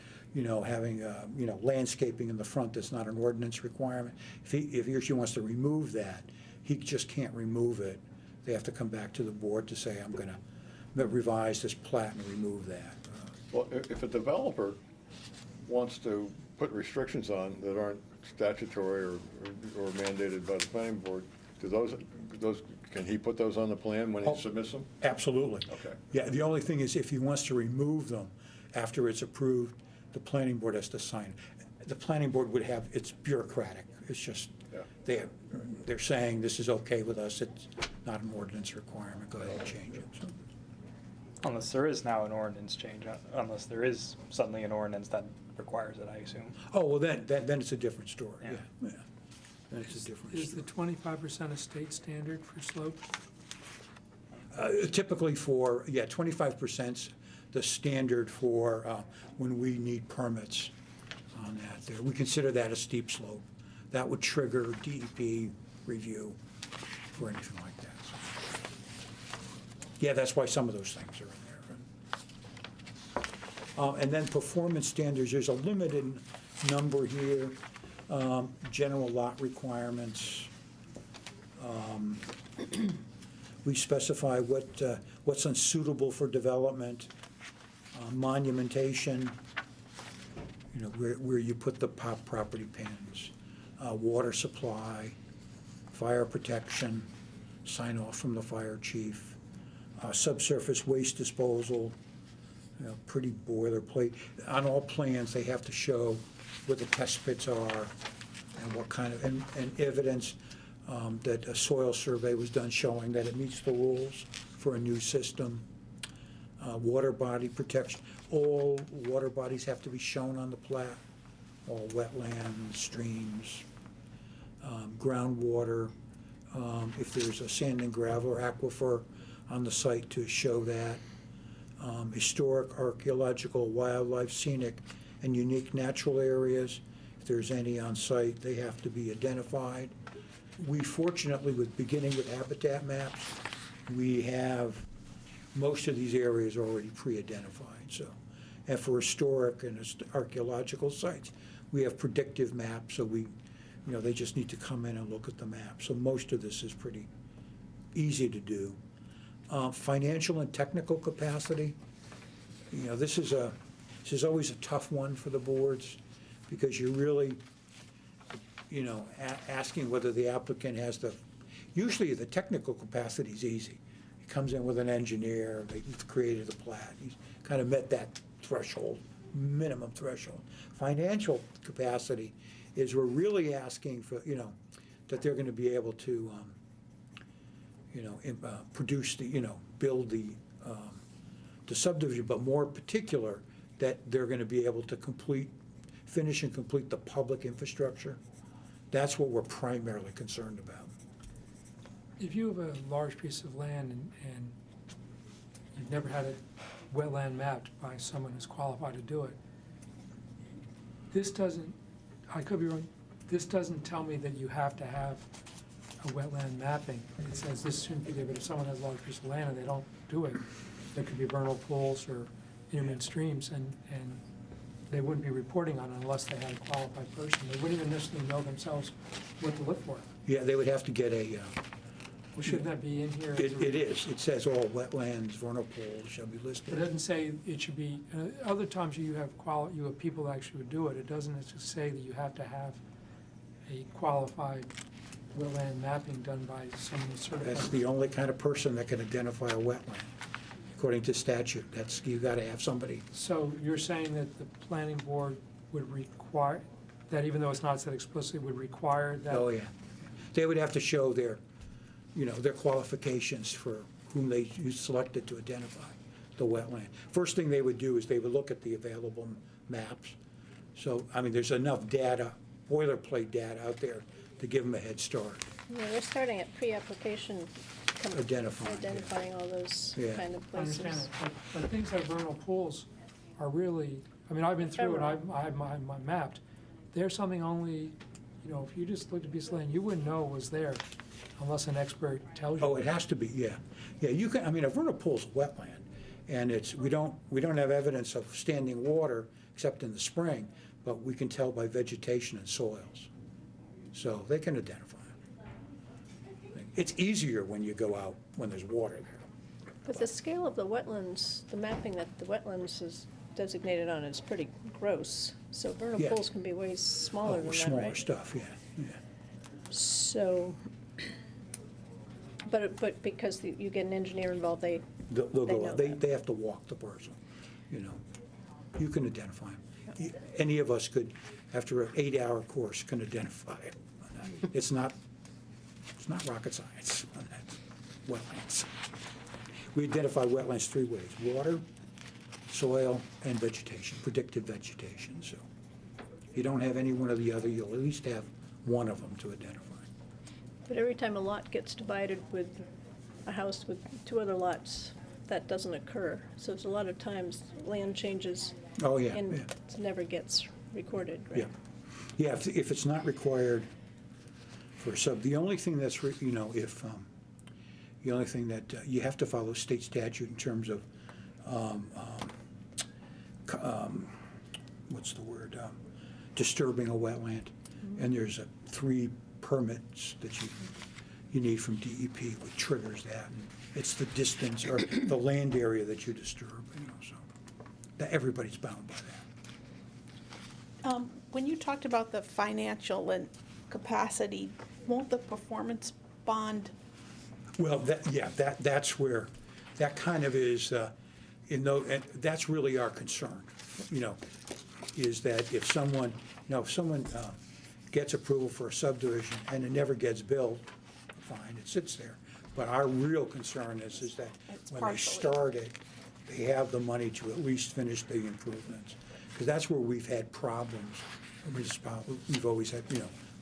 having, landscaping in the front that's not an ordinance requirement, if he or she wants to remove that, he just can't remove it. They have to come back to the board to say, I'm gonna revise this plat and remove that. Well, if a developer wants to put restrictions on that aren't statutory or mandated by the planning board, can he put those on the plan when Oh. he submits them? Absolutely. Okay. Yeah, the only thing is if he wants to remove them after it's approved, the planning board has to sign. The planning board would have, it's bureaucratic. It's just, Yeah. they're saying this is okay with us. It's not an ordinance requirement. Go ahead and change it. So, Unless there is now an ordinance change, unless there is suddenly an ordinance that requires it, I assume. oh, well, then it's a different story. Yeah. Yeah. Then it's a different Is the story. 25% a state standard for slope? Typically 25%'s the standard for when we need permits on that there. We consider that a steep slope. That would trigger DEP review for anything like that. So, yeah, that's why some of those things are in there. And then performance standards, there's a limited number here. General lot requirements. We specify what's unsuitable for development, monumentation, where you put the property pins, water supply, fire protection, sign off from the fire chief, subsurface waste disposal, pretty boilerplate. On all plans, they have to show where the test pits are and what kind of, and evidence that a soil survey was done showing that it meets the rules for a new system. Water body protection, all water bodies have to be shown on the plat, all wetlands, streams, groundwater, if there's a sand and gravel or aquifer on the site to show that. Historic, archaeological, wildlife, scenic, and unique natural areas, if there's any on site, they have to be identified. We fortunately, beginning with habitat maps, we have most of these areas already pre-identified, so. And for historic and archaeological sites, we have predictive maps, so they just need to come in and look at the map. So most of this is pretty easy to do. Financial and technical capacity, this is always a tough one for the boards, because you're really, asking whether the applicant has usually the technical capacity is easy. He comes in with an engineer, they've created a plat, he's kind of met that threshold, minimum threshold. Financial capacity is we're really asking for, that they're going to be able to, produce build the subdivision, but more particular, that they're going to be able to finish and complete the public infrastructure. That's what we're primarily concerned about. If you have a large piece of land and you've never had a wetland mapped by someone who's qualified to do it, this doesn't, I could be wrong, this doesn't tell me that you have to have a wetland mapping. It says this shouldn't be there, but if someone has a large piece of land and they don't do it, there could be vernal pools or intermittent streams, and they wouldn't be reporting on it unless they had a qualified person. They wouldn't even necessarily know themselves what to look for. Yeah, they would have to get Well, shouldn't that be in here? it is. It says all wetlands, vernal pools shall be listed. It doesn't say it should be, other times you have people that actually would do it. It doesn't just say that you have to have a qualified wetland mapping done by someone certified. That's the only kind of person that can identify a wetland, according to statute. You gotta have somebody. So you're saying that the planning board would require, that even though it's not said explicitly, would require that? Oh, yeah. They would have to show their qualifications for whom they selected to identify the wetland. First thing they would do is they would look at the available maps. So, there's enough data, boilerplate data out there to give them a head start. Yeah, they're starting at pre-application. Identifying, yeah. Identifying all those Yeah. kind of I places. understand that, but things like vernal pools are really, I've been through and I have my mapped. They're something only, if you just looked at a piece of land, you wouldn't know it was there unless an expert tells you. Oh, it has to be, yeah. Yeah, you can, a vernal pool's a wetland, and we don't have evidence of standing water except in the spring, but we can tell by vegetation and soils. So they can identify it. It's easier when you go out when there's water there. But the scale of the wetlands, the mapping that the wetlands is designated on is pretty gross. So vernal Yeah. pools can be way smaller than that, Smaller right? stuff, yeah. So, but because you get an engineer involved, They'll They go, know they that. have to walk the parcel, You can identify them. Any of us could, after an 8-hour course, can identify it. It's not rocket science on that, wetlands. We identify wetlands 3 ways: water, soil, and vegetation, predicted vegetation. So if you don't have any one or the other, you'll at least have one of them to identify. but every time a lot gets divided with a house with 2 other lots, that doesn't occur. So there's a lot of times land changes Oh, yeah, and yeah. it never gets recorded, Yeah, right? yeah, if it's not required for the only thing that's, the only thing that, you have to follow state statute in terms of, what's the word, disturbing a wetland. And there's 3 permits that you need from DEP, which triggers that. And it's the distance or the land area that you disturb, so that everybody's bound by that. When you talked about the financial and capacity, won't the performance bond, Well, that's where, that kind of is, and that's really our concern, is that if someone gets approval for a subdivision and it never gets built, fine, it sits there. But our real concern is that It's when they partially. start it, they have the money to at least finish the improvements. Because that's where we've had problems. We've always had,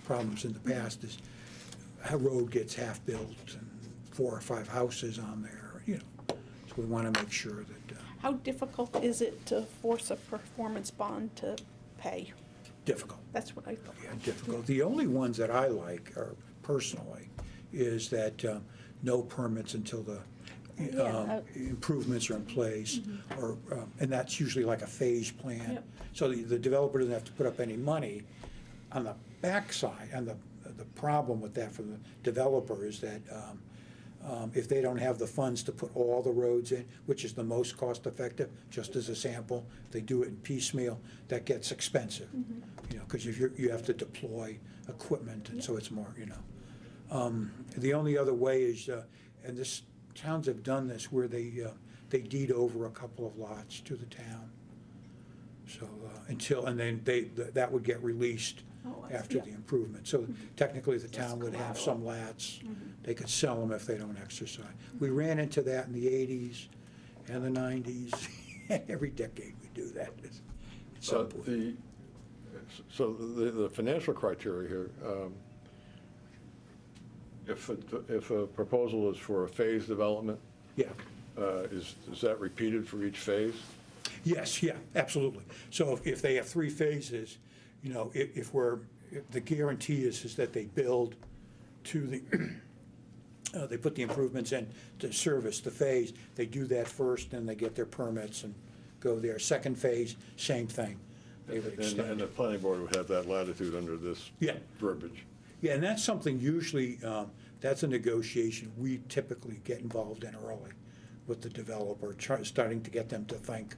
problems in the past, is a road gets half-built and 4 or 5 houses on there, So we want to make sure that, how difficult is it to force a performance bond to pay? difficult. That's what I thought. Yeah, difficult. The only ones that I like are, personally, is that no permits until the improvements are in place, or, and that's usually like a phase plan. Yep. So the developer doesn't have to put up any money. On the backside, and the problem with that for the developer is that If they don't have the funds to put all the roads in, which is the most cost-effective, just as a sample, if they do it in piecemeal, that gets expensive. You know, because you have to deploy equipment, and so it's more, you know. The only other way is, and this, towns have done this, where they deed over a couple of lots to the town. So, and then that would get released Oh, I see. after the improvement. So technically, the town would have some lots. They could sell them if they don't exercise. We ran into that in the 80s and the 90s. Every decade we do that. at some point. So the financial criteria here, if a proposal is for a phase development, Yeah. is that repeated for each phase? Yes, yeah, absolutely. So if they have 3 phases, you know, if the guarantee is that they build to the, they put the improvements in to service the phase, they do that first, then they get their permits and go there. Second phase, same thing. They would And extend. the planning board would have that latitude under this Yeah. verbiage. Yeah, and that's something usually, that's a negotiation we typically get involved in early with the developer, starting to get them to think,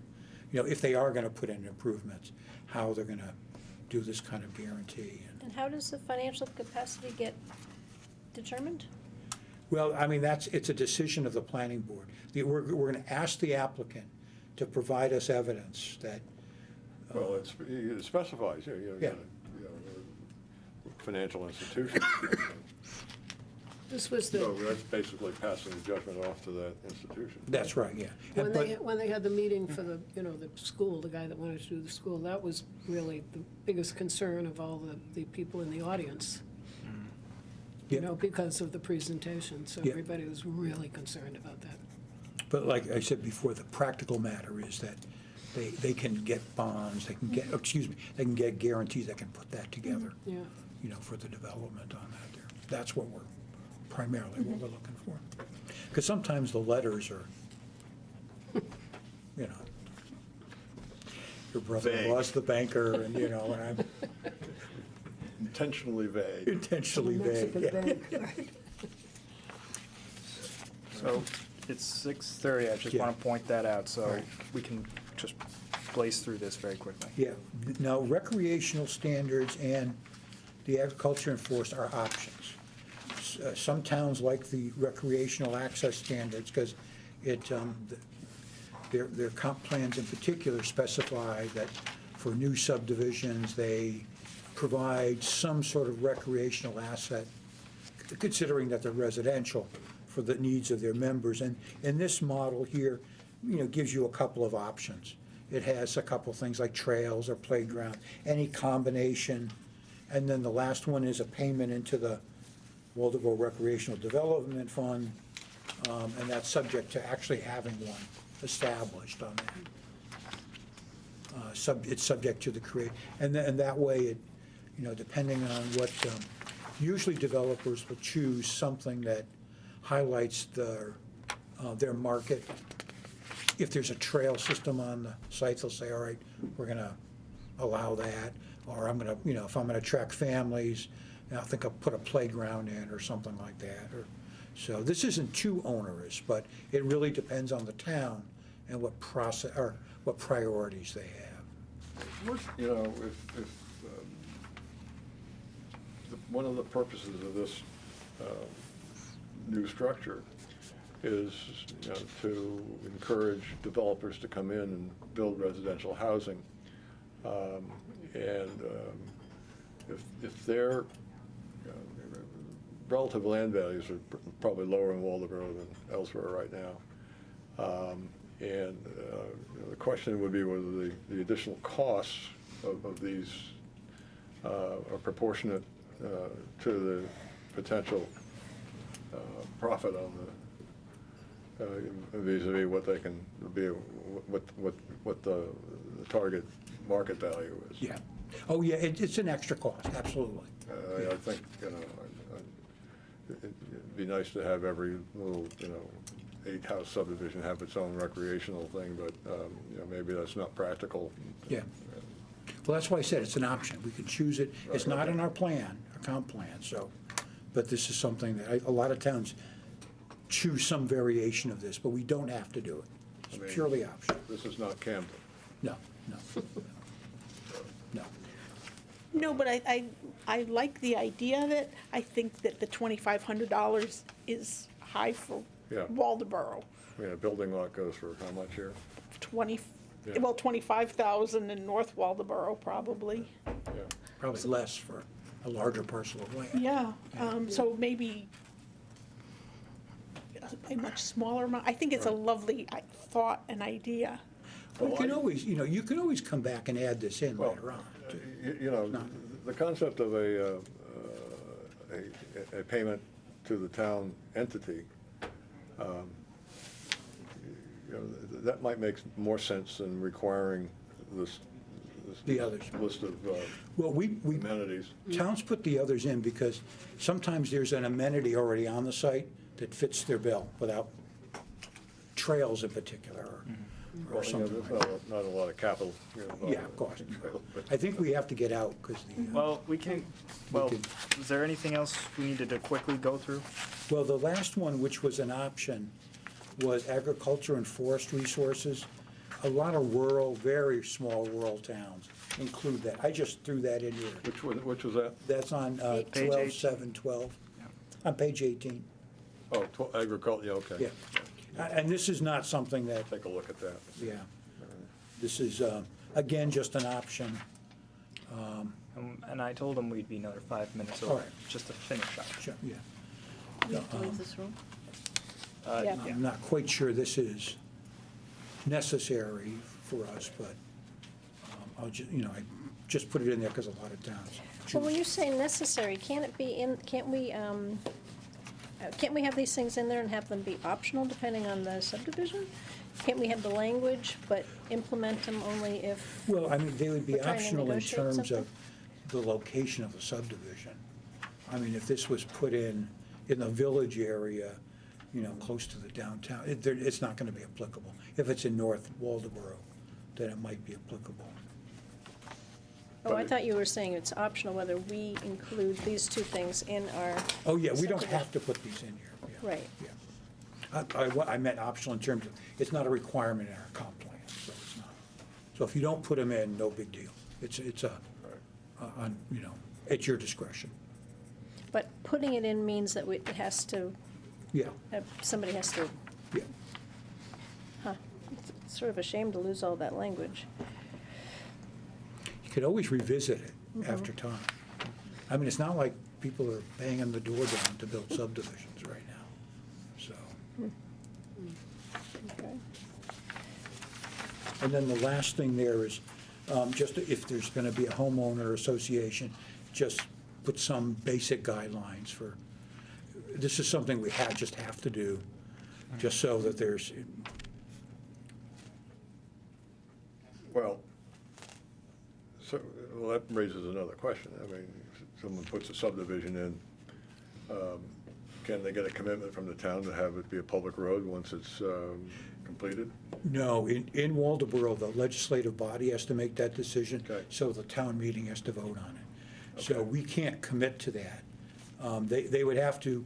you know, if they are gonna put in improvements, how they're gonna do this kind of guarantee. And how does the financial capacity get determined? Well, I mean, it's a decision of the planning board. We're gonna ask the applicant to provide us evidence that, Well, it specifies, Yeah. Financial institutions. This was So the, that's basically passing the judgment off to that institution. that's right, yeah. when But- when they had the meeting for the, you know, the school, the guy that wanted to do the school, that was really the biggest concern of all the people in the audience. You Yeah. know, because of the presentation, so Yeah. everybody was really concerned about that. But like I said before, the practical matter is that they can get bonds, they can get, they can get guarantees that can put that together, Yeah. you know, for the development on that there. That's what primarily what we're looking for. Because sometimes the letters are, you know, your brother-in-law's the banker, and, you know, and I'm Intentionally vague. intentionally vague. Mexican yeah. bank, right. So it's 6:30, I just Yeah. want to point that out, so Right. we can just blaze through this very quickly. Yeah, now recreational standards and the agriculture enforced are options. Some towns like the recreational access standards because their comp plans in particular specify that for new subdivisions, they provide some sort of recreational asset, considering that they're residential, for the needs of their members. And in this model here, you know, gives you a couple of options. It has a couple of things like trails or playground, any combination. And then the last one is a payment into the Waldeboro Recreational Development Fund, and that's subject to actually having one established on that. It's subject to the and that way, it, you know, depending on what, usually developers will choose something that highlights their market. If there's a trail system on the site, they'll say, all right, we're gonna allow that, or I'm gonna, you know, if I'm gonna attract families, I think I'll put a playground in or something like that, or, so this isn't too onerous, but it really depends on the town and what process, or what priorities they have. You know, if one of the purposes of this new structure is, you know, to encourage developers to come in and build residential housing. If their relative land values are probably lower in Waldeboro than elsewhere right now. You know, the question would be whether the additional costs of these are proportionate to the potential profit on the vis-a-vis what they can be, what the target market value is. Yeah. Oh, yeah, it's an extra cost, absolutely. I think, you know, it'd be nice to have every little, you know, 8-house subdivision have its own recreational thing, but, you know, maybe that's not practical. Yeah. Well, that's why I said it's an option. We can choose it. It's not in our plan, our comp plan, so, but this is something that a lot of towns choose some variation of this, but we don't have to do it. I mean- It's purely optional. This is not Camden. No, no, no. No, but I like the idea of it. I think that the $2,500 is high for Yeah. Waldeboro. I mean, a building lot goes for how much here? 20, Yeah. well, 25,000 in North Waldeboro, probably. Yeah. Probably less for a larger parcel of land. Yeah, so maybe a much smaller amount. I think it's a lovely thought and idea. You can always, you can always come back and add this in Well, later on. too. You know, the concept of a payment to the town entity, you know, that might make more sense than requiring this The others. list of Well, we, amenities. towns put the others in because sometimes there's an amenity already on the site that fits their bill without trails in particular or Well, you know, something there's like that. not a lot of capital. Yeah, of course. I think we have to get out because Well, well, could- is there anything else we needed to quickly go through? well, the last one, which was an option, was agriculture and forest resources. A lot of rural, very small rural towns include that. I just threw that in here. Which was that? That's on Page 12, 18. 7, 12, on page 18. Oh, agriculture, yeah, okay. Yeah. And this is not something that, Take a look at that. yeah, this is, again, just an option. And I told him we'd be another 5 minutes All over, right. just to finish up. Sure, yeah. We have to leave this room? Yeah. I'm not quite sure this is necessary for us, but I'll just, I just put it in there because a lot of towns. Well, when you say necessary, can't it be in, can't we have these things in there and have them be optional depending on the subdivision? Can't we have the language, but implement them only if, Well, I mean, they would be We're trying to optional in negotiate terms something? of the location of the subdivision. I mean, if this was put in the village area, close to the downtown, it's not gonna be applicable. If it's in North Waldeboro, then it might be applicable. oh, I thought you were saying it's optional whether we include these two things in our, Oh, yeah, we don't Subdivision. have to put these in here. Yeah, right. Yeah. I meant optional in terms of, it's not a requirement in our comp plan, so it's not. So if you don't put them in, no big deal. It's at your discretion. But putting it in means that it has to, Yeah, somebody has to, yeah. it's sort of a shame to lose all that language. You could always revisit it after time. I mean, it's not like people are banging the door down to build subdivisions right now, so. Okay. And then the last thing there is, just if there's gonna be a homeowner association, just put some basic guidelines for, this is something we just have to do, just so that there's, Well, that raises another question. I mean, if someone puts a subdivision in, can they get a commitment from the town to have it be a public road once it's completed? no, in Waldeboro, the legislative body has to make that decision. Okay. So the town meeting has to vote on it. So Okay. we can't commit to that. They would have to,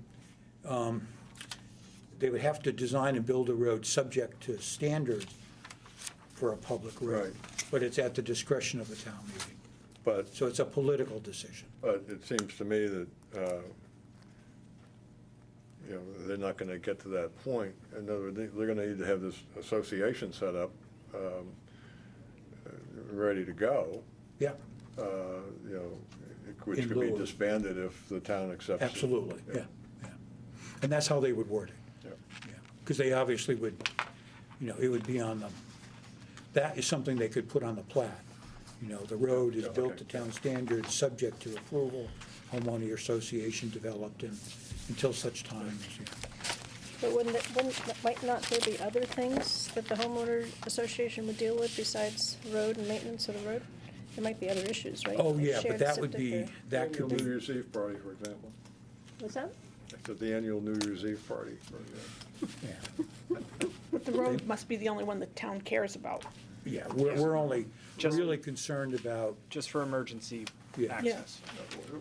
design and build a road subject to standards for a public road. Right. But it's at the discretion of the town meeting. But, So it's a political decision. but it seems to me that, they're not gonna get to that point. In other words, they're gonna need to have this association set up, ready to go, Yeah, which In could be lieu of- disbanded if the town accepts it. absolutely, yeah, yeah. And that's how they would word it. Yeah. Yeah, because they obviously would, it would be on them. That is something they could put on the plat. The road is Yeah, built okay. to town standards, subject to approval, homeowner association developed until such time as, But might not there be other things that the homeowner association would deal with besides road and maintenance of the road? There might be other issues, right? Oh, Like yeah, but shared that would septic be, or- that could Annual New be, Year's Eve party, for example. What's that? It's the annual New Year's Eve party, for example. yeah, But the road must be the only one the town cares about. yeah, we're only Just- really concerned about, Just for emergency Yeah. access.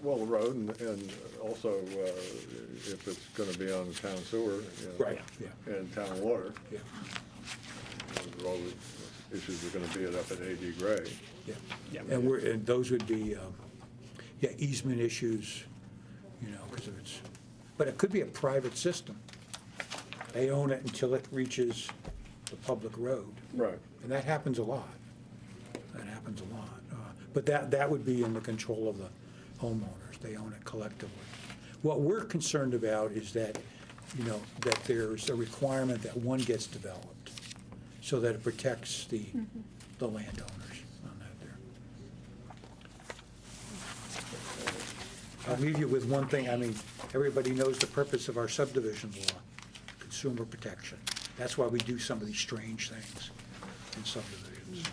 Well, the road and also if it's gonna be on the town sewer, you know, Right, yeah, and town water, yeah, all the issues are gonna be it up at AD Gray. yeah. Yeah. And those would be, yeah, easement issues, you know, because of its, but it could be a private system. They own it until it reaches the public road. Right. And that happens a lot. That happens a lot. But that would be in the control of the homeowners. They own it collectively. What we're concerned about is that, you know, that there's a requirement that one gets developed so that it protects the landowners on that there. I'll leave you with one thing. I mean, everybody knows the purpose of our subdivision law, consumer protection. That's why we do some of these strange things in subdivisions.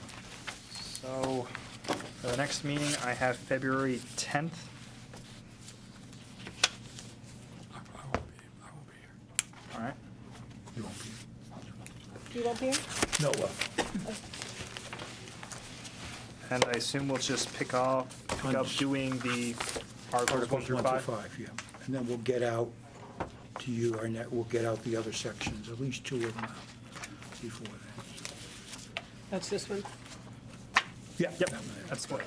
So, for the next meeting, I have February 10th. I won't be here. All right. You won't be. You won't be here? No, And I assume we'll just pick up doing the Articles 1 through 5? Yeah. And then we'll get out to you, we'll get out the other sections, at least two of them out before then. That's this one? Yeah. Yep, that's what,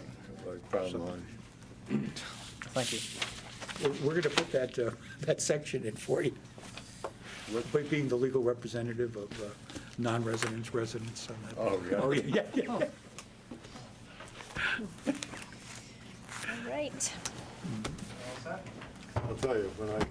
Like found line. thank you. We're going to put that section in for you. By being the legal representative of non-residents, residents on that. Oh, yeah. Oh, yeah, yeah. All right. I'll tell you, when I